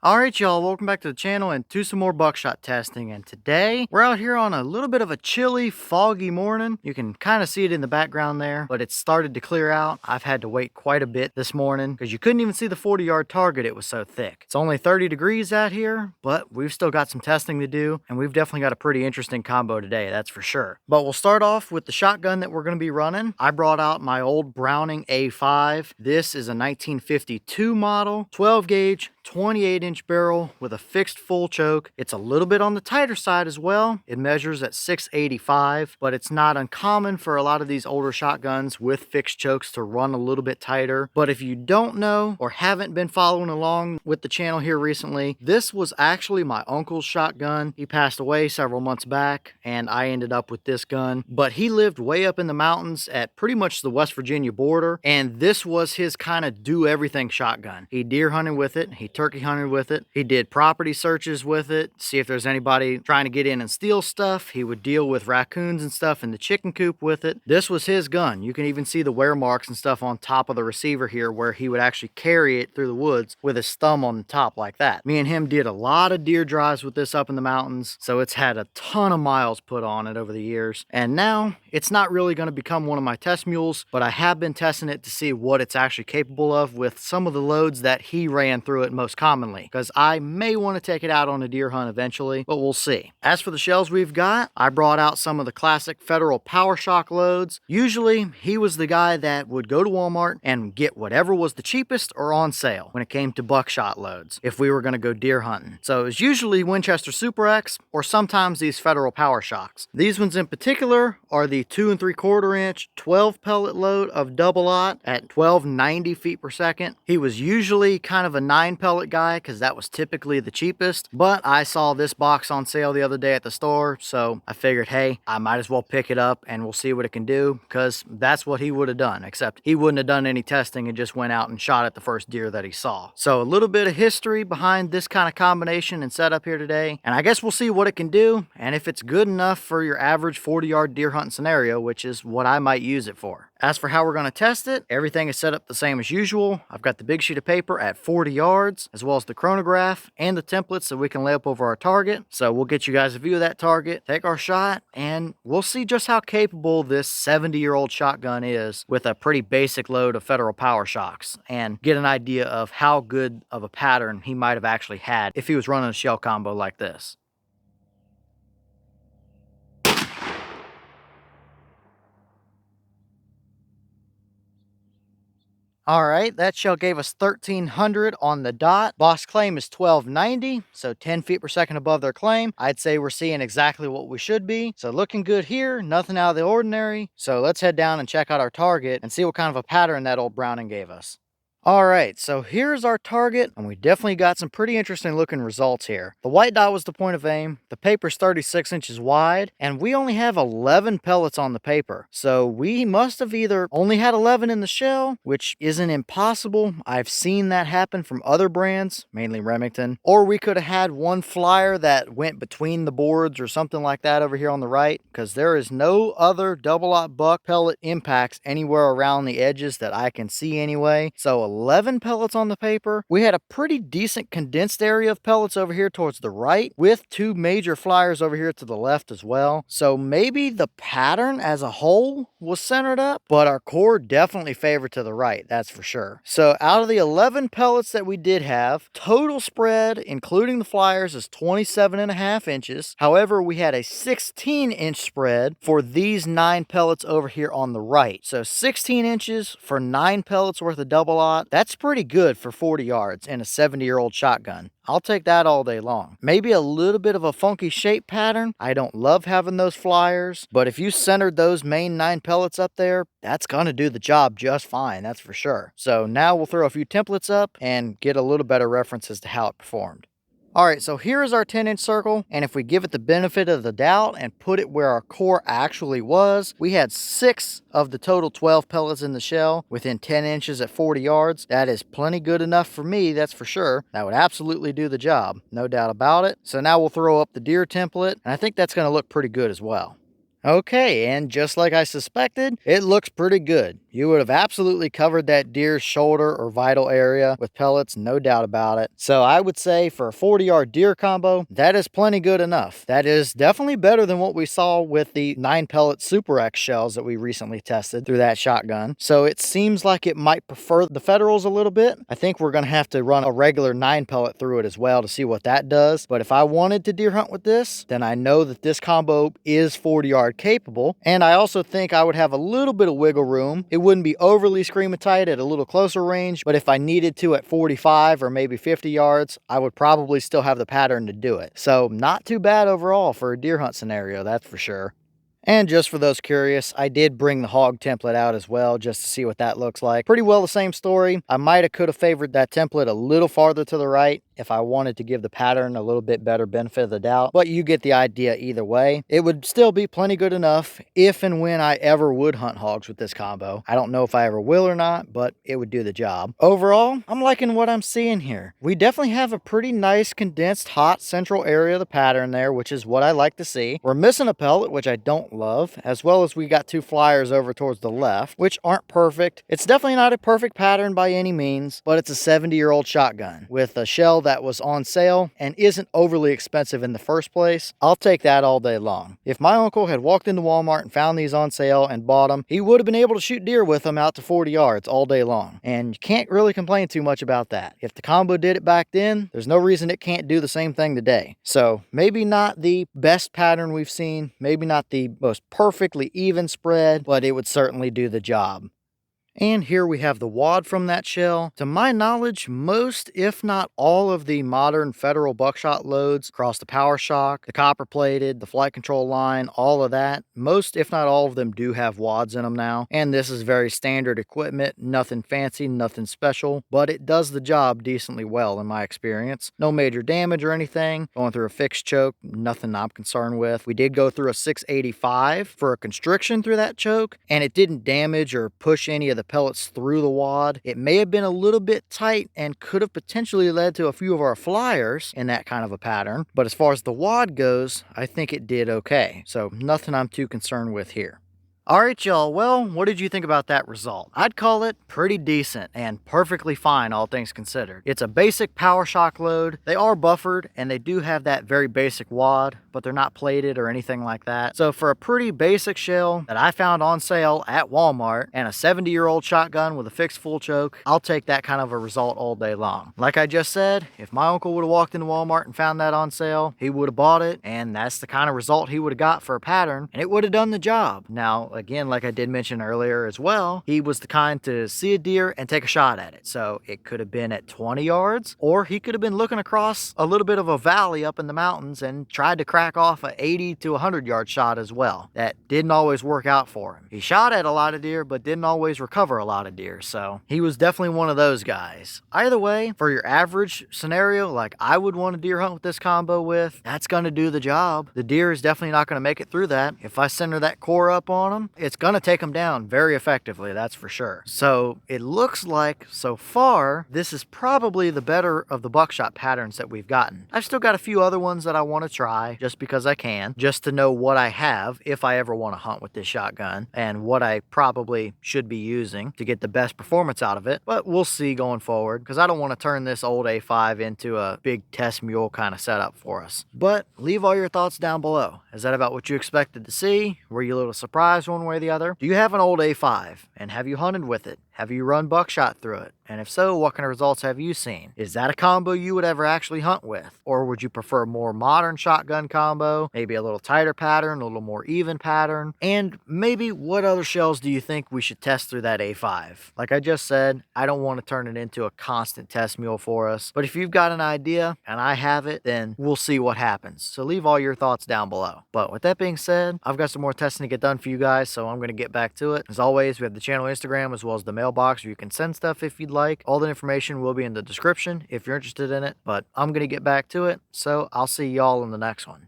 Alright y'all, welcome back to the channel and to some more buckshot testing. And today we're out here on a little bit of a chilly, foggy morning. You can kind of see it in the background there, but it's started to clear out. I've had to wait quite a bit this morning because you couldn't even see the 40-yard target, it was so thick. It's only 30 degrees out here, but we've still got some testing to do, and we've definitely got a pretty interesting combo today, that's for sure. But we'll start off with the shotgun that we're going to be running. I brought out my old Browning A-5. This is a 1952 model, 12 gauge, 28-inch barrel with a fixed full choke. It's a little bit on the tighter side as well. It measures at 685, but it's not uncommon for a lot of these older shotguns with fixed chokes to run a little bit tighter. But if you don't know or haven't been following along with the channel here recently, this was actually my uncle's shotgun. He passed away several months back and I ended up with this gun, but he lived way up in the mountains at pretty much the West Virginia border, and this was his kind of do everything shotgun. He deer hunted with it, he turkey hunted with it, he did property searches with it, see if there's anybody trying to get in and steal stuff. He would deal with raccoons and stuff in the chicken coop with it. This was his gun. You can even see the wear marks and stuff on top of the receiver here where he would actually carry it through the woods with his thumb on the top like that. Me and him did a lot of deer drives with this up in the mountains, so it's had a ton of miles put on it over the years. And now it's not really going to become one of my test mules, but I have been testing it to see what it's actually capable of with some of the loads that he ran through it most commonly, because I may want to take it out on a deer hunt eventually, but we'll see. As for the shells we've got, I brought out some of the classic Federal Power-Shok loads. Usually he was the guy that would go to Walmart and get whatever was the cheapest or on sale when it came to buckshot loads if we were going to go deer hunting. So it was usually Winchester Super X or sometimes these Federal Power-Shoks. These ones in particular are the 2 3/4 inch 12 pellet load of double-aught at 1290 feet per second. He was usually kind of a 9 pellet guy because that was typically the cheapest, but I saw this box on sale the other day at the store, so I figured, hey, I might as well pick it up and we'll see what it can do, because that's what he would have done, except he wouldn't have done any testing and just went out and shot at the first deer that he saw. So a little bit of history behind this kind of combination and setup here today, and I guess we'll see what it can do and if it's good enough for your average 40-yard deer hunting scenario, which is what I might use it for. As for how we're going to test it, everything is set up the same as usual. I've got the big sheet of paper at 40 yards, as well as the chronograph and the templates so we can lay up over our target. So we'll get you guys a view of that target, take our shot, and we'll see just how capable this 70-year-old shotgun is with a pretty basic load of Federal Power-Shoks, and get an idea of how good of a pattern he might have actually had if he was running a shell combo like this. All right, that shell gave us 1300 on the dot. Boss claim is 1290, so 10 feet per second above their claim. I'd say we're seeing exactly what we should be. So looking good here, nothing out of the ordinary. So let's head down and check out our target and see what kind of a pattern that old Browning gave us. All right, so here's our target, and we definitely got some pretty interesting looking results here. The white dot was the point of aim, the paper's 36 inches wide, and we only have 11 pellets on the paper. So we must have either only had 11 in the shell, which isn't impossible. I've seen that happen from other brands, mainly Remington, or we could have had one flyer that went between the boards or something like that over here on the right, because there is no other double-aught buck pellet impacts anywhere around the edges that I can see anyway. So 11 pellets on the paper. We had a pretty decent condensed area of pellets over here towards the right, with 2 major flyers over here to the left as well. So maybe the pattern as a whole was centered up, but our core definitely favored to the right, that's for sure. So out of the 11 pellets that we did have, total spread, including the flyers, is 27.5 inches. However, we had a 16-inch spread for these 9 pellets over here on the right. So 16 inches for 9 pellets worth of double-aught. That's pretty good for 40 yards in a 70-year-old shotgun. I'll take that all day long. Maybe a little bit of a funky shape pattern. I don't love having those flyers, but if you centered those main 9 pellets up there, that's gonna do the job just fine, that's for sure. So now we'll throw a few templates up and get a little better reference as to how it performed. All right, so here's our 10-inch circle, and if we give it the benefit of the doubt and put it where our core actually was, we had 6 of the total 12 pellets in the shell within 10 inches at 40 yards. That is plenty good enough for me, that's for sure. That would absolutely do the job, no doubt about it. So now we'll throw up the deer template, and I think that's gonna look pretty good as well. Okay, and just like I suspected, it looks pretty good. You would have absolutely covered that deer's shoulder or vital area with pellets, no doubt about it. So I would say for a 40-yard deer combo, that is plenty good enough. That is definitely better than what we saw with the 9-pellet Super X shells that we recently tested through that shotgun. So it seems like it might prefer the Federals a little bit. I think we're going to have to run a regular 9-pellet through it as well to see what that does. But if I wanted to deer hunt with this, then I know that this combo is 40-yard capable. And I also think I would have a little bit of wiggle room. It wouldn't be overly screaming tight at a little closer range, but if I needed to at 45 or maybe 50 yards, I would probably still have the pattern to do it. So not too bad overall for a deer hunt scenario, that's for sure. And just for those curious, I did bring the hog template out as well just to see what that looks like. Pretty well the same story. I could have favored that template a little farther to the right if I wanted to give the pattern a little bit better benefit of the doubt, but you get the idea either way. It would still be plenty good enough if and when I ever would hunt hogs with this combo. I don't know if I ever will or not, but it would do the job. Overall, I'm liking what I'm seeing here. We definitely have a pretty nice condensed hot central area of the pattern there, which is what I like to see. We're missing a pellet, which I don't love, as well as we got 2 flyers over towards the left, which aren't perfect. It's definitely not a perfect pattern by any means, but it's a 70-year-old shotgun with a shell that was on sale and isn't overly expensive in the first place. I'll take that all day long. If my uncle had walked into Walmart and found these on sale and bought them, he would have been able to shoot deer with them out to 40 yards all day long. And you can't really complain too much about that. If the combo did it back then, there's no reason it can't do the same thing today. So maybe not the best pattern we've seen, maybe not the most perfectly even spread, but it would certainly do the job. And here we have the wad from that shell. To my knowledge, most, if not all of the modern Federal buckshot loads across the Power-Shok, the copper-plated, the flight control line, all of that, most, if not all of them do have wads in them now. And this is very standard equipment, nothing fancy, nothing special, but it does the job decently well in my experience. No major damage or anything. Going through a fixed choke, nothing I'm concerned with. We did go through a 685 for a constriction through that choke, and it didn't damage or push any of the pellets through the wad. It may have been a little bit tight and could have potentially led to a few of our flyers in that kind of a pattern, but as far as the wad goes, I think it did okay. So nothing I'm too concerned with here. Alright y'all, well, what did you think about that result? I'd call it pretty decent and perfectly fine, all things considered. It's a basic Power-Shok load. They are buffered and they do have that very basic wad, but they're not plated or anything like that. So for a pretty basic shell that I found on sale at Walmart and a 70-year-old shotgun with a fixed full choke, I'll take that kind of a result all day long. Like I just said, if my uncle would have walked into Walmart and found that on sale, he would have bought it, and that's the kind of result he would have got for a pattern, and it would have done the job. Now, again, like I did mention earlier as well, he was the kind to see a deer and take a shot at it. So it could have been at 20 yards, or he could have been looking across a little bit of a valley up in the mountains and tried to crack off a 80 to 100 yard shot as well. That didn't always work out for him. He shot at a lot of deer, but didn't always recover a lot of deer. So he was definitely one of those guys. Either way, for your average scenario, like I would want to deer hunt with this combo with, that's going to do the job. The deer is definitely not going to make it through that. If I center that core up on him, it's going to take them down very effectively, that's for sure. So it looks like so far this is probably the better of the buckshot patterns that we've gotten. I've still got a few other ones that I want to try just because I can, just to know what I have if I ever want to hunt with this shotgun and what I probably should be using to get the best performance out of it. But we'll see going forward, because I don't want to turn this old A-5 into a big test mule kind of setup for us. But leave all your thoughts down below. Is that about what you expected to see? Were you a little surprised one way or the other? Do you have an old A-5 and have you hunted with it? Have you run buckshot through it? And if so, what kind of results have you seen? Is that a combo you would ever actually hunt with? Or would you prefer a more modern shotgun combo? Maybe a little tighter pattern, a little more even pattern? And maybe what other shells do you think we should test through that A-5? Like I just said, I don't want to turn it into a constant test mule for us. But if you've got an idea and I have it, then we'll see what happens. So leave all your thoughts down below. But with that being said, I've got some more testing to get done for you guys, so I'm going to get back to it. As always, we have the channel Instagram as well as the mailbox where you can send stuff if you'd like. All the information will be in the description if you're interested in it, but I'm going to get back to it, so I'll see y'all in the next one.